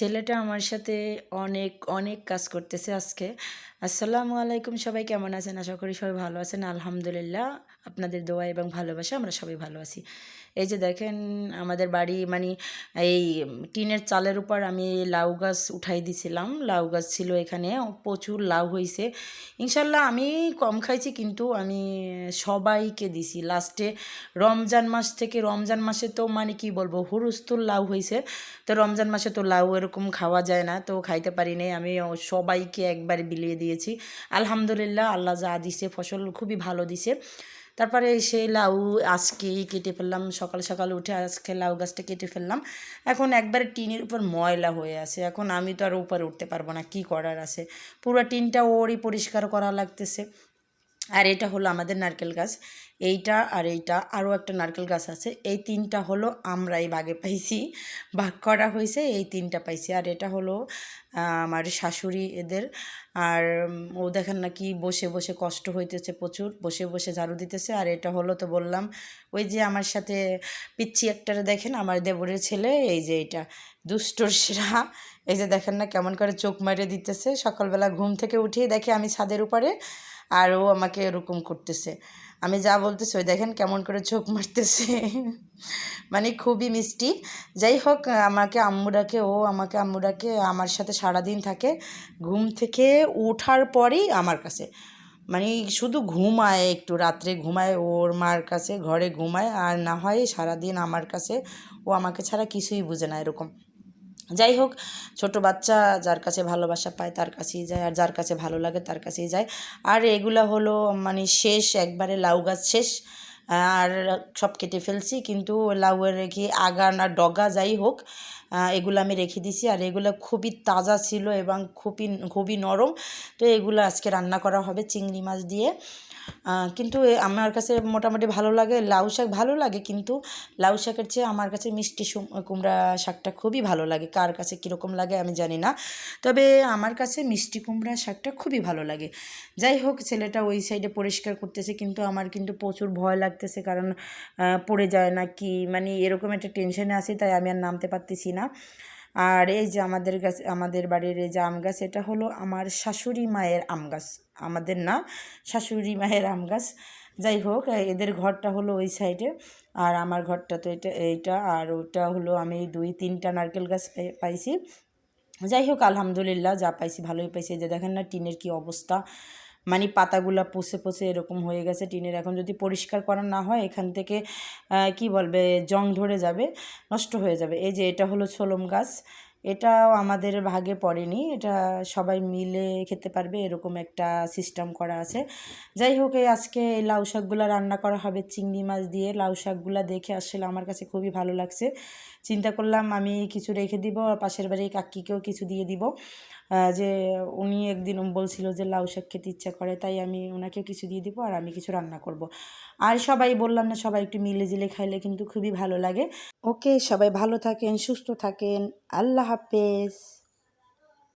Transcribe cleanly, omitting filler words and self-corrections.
ছেলেটা আমার সাথে অনেক অনেক কাজ করতেছে আজকে। আসসালামু আলাইকুম, সবাই কেমন আছেন? আশা করি সবাই ভালো আছেন। আলহামদুলিল্লাহ, আপনাদের দোয়া এবং ভালোবাসা আমরা সবাই ভালো আছি। এই যে দেখেন, আমাদের বাড়ি মানে এই টিনের চালের উপর আমি লাউ গাছ উঠাই দিছিলাম। লাউ গাছ ছিল এখানে, প্রচুর লাউ হয়েছে। ইনশাল্লাহ আমি কম খাইছি, কিন্তু আমি সবাইকে দিছি লাস্টে। রমজান মাস থেকে, রমজান মাসে তো মানে কি বলবো, হুরুস্তুল লাউ হয়েছে। তো রমজান মাসে তো লাউ এরকম খাওয়া যায় না, তো খাইতে পারি নাই। আমি সবাইকে একবার বিলিয়ে দিয়েছি। আলহামদুলিল্লাহ, আল্লাহ যা দিছে ফসল খুবই ভালো দিছে। তারপরে সেই লাউ আজকেই কেটে ফেললাম, সকাল সকাল উঠে আজকে লাউ গাছটা কেটে ফেললাম। এখন একবারে টিনের উপর ময়লা হয়ে আছে, এখন আমি তো আর উপরে উঠতে পারবো না, কি করার আছে। পুরো টিনটা ওরই পরিষ্কার করা লাগতেছে। আর এটা হলো আমাদের নারকেল গাছ। এইটা আর এইটা, আরও একটা নারকেল গাছ আছে। এই তিনটা হলো আমরাই ভাগে পাইছি, ভাগ করা হয়েছে, এই তিনটা পাইছি। আর এটা হলো আমার শাশুড়ি এদের। আর ও দেখেন না কি বসে বসে কষ্ট হইতেছে, প্রচুর বসে বসে ঝাড়ু দিতেছে। আর এটা হলো তো বললাম, ওই যে আমার সাথে পিচ্ছি একটারে দেখেন, আমার দেবরের ছেলে। এই যে এটা দুষ্টর সেরা। এই যে দেখেন না কেমন করে চোখ মারিয়ে দিতেছে, সকালবেলা ঘুম থেকে উঠেই দেখে আমি ছাদের উপরে, আর ও আমাকে এরকম করতেছে। আমি যা বলতেছি ওই দেখেন কেমন করে চোখ মারতেছে। মানে খুবই মিষ্টি। যাই হোক, আমাকে আম্মু ডাকে, ও আমাকে আম্মু ডাকে, আমার সাথে সারাদিন থাকে। ঘুম থেকে ওঠার পরেই আমার কাছে, মানে শুধু ঘুমায়, একটু রাত্রে ঘুমায় ওর মার কাছে, ঘরে ঘুমায়, আর না হয় সারাদিন আমার কাছে। ও আমাকে ছাড়া কিছুই বুঝে না এরকম। যাই হোক, ছোট বাচ্চা যার কাছে ভালোবাসা পায় তার কাছেই যায়, আর যার কাছে ভালো লাগে তার কাছেই যায়। আর এগুলা হলো মানে শেষ, একবারে লাউ গাছ শেষ। আর সব কেটে ফেলছি, কিন্তু লাউয়ের রেখে আগা না ডগা যাই হোক, এগুলো আমি রেখে দিছি। আর এগুলো খুবই তাজা ছিল এবং খুবই খুবই নরম। তো এগুলো আজকে রান্না করা হবে চিংড়ি মাছ দিয়ে। কিন্তু আমার কাছে মোটামুটি ভালো লাগে, লাউ শাক ভালো লাগে, কিন্তু লাউ শাকের চেয়ে আমার কাছে মিষ্টি কুমড়া শাকটা খুবই ভালো লাগে। কার কাছে কীরকম লাগে আমি জানি না, তবে আমার কাছে মিষ্টি কুমড়া শাকটা খুবই ভালো লাগে। যাই হোক, ছেলেটা ওই সাইডে পরিষ্কার করতেছে, কিন্তু আমার কিন্তু প্রচুর ভয় লাগতেছে, কারণ পড়ে যায় না কি, মানে এরকম একটা টেনশনে আছি, তাই আমি আর নামতে পারতেছি না। আর এই যে আমাদের গাছ, আমাদের বাড়ির এই যে আম গাছ, এটা হলো আমার শাশুড়ি মায়ের আম গাছ, আমাদের না, শাশুড়ি মায়ের আম গাছ। যাই হোক, এদের ঘরটা হলো ওই সাইডে, আর আমার ঘরটা তো এইটা, আর ওটা হলো আমি 2-3টা নারকেল গাছ পাইছি। যাই হোক, আলহামদুলিল্লাহ, যা পাইছি ভালোই পাইছি। যে দেখেন না টিনের কি অবস্থা, মানে পাতাগুলা পচে পচে এরকম হয়ে গেছে টিনের। এখন যদি পরিষ্কার করা না হয়, এখান থেকে কি বলবে, জং ধরে যাবে, নষ্ট হয়ে যাবে। এই যে এটা হলো ছোলম গাছ, এটাও আমাদের ভাগে পড়েনি, এটা সবাই মিলে খেতে পারবে এরকম একটা সিস্টেম করা আছে। যাই হোক, এই আজকে এই লাউ শাকগুলো রান্না করা হবে চিংড়ি মাছ দিয়ে। লাউ শাকগুলো দেখে আসলে আমার কাছে খুবই ভালো লাগছে। চিন্তা করলাম আমি কিছু রেখে দিব, আর পাশের বাড়ির কাকিকেও কিছু দিয়ে দিব। যে উনি একদিন বলছিল যে লাউ শাক খেতে ইচ্ছা করে, তাই আমি ওনাকেও কিছু দিয়ে দিব, আর আমি কিছু রান্না করব। আর সবাই বললাম না, সবাই একটু মিলে জিলে খাইলে কিন্তু খুবই ভালো লাগে। ওকে, সবাই ভালো থাকেন, সুস্থ থাকেন, আল্লাহ হাফেজ।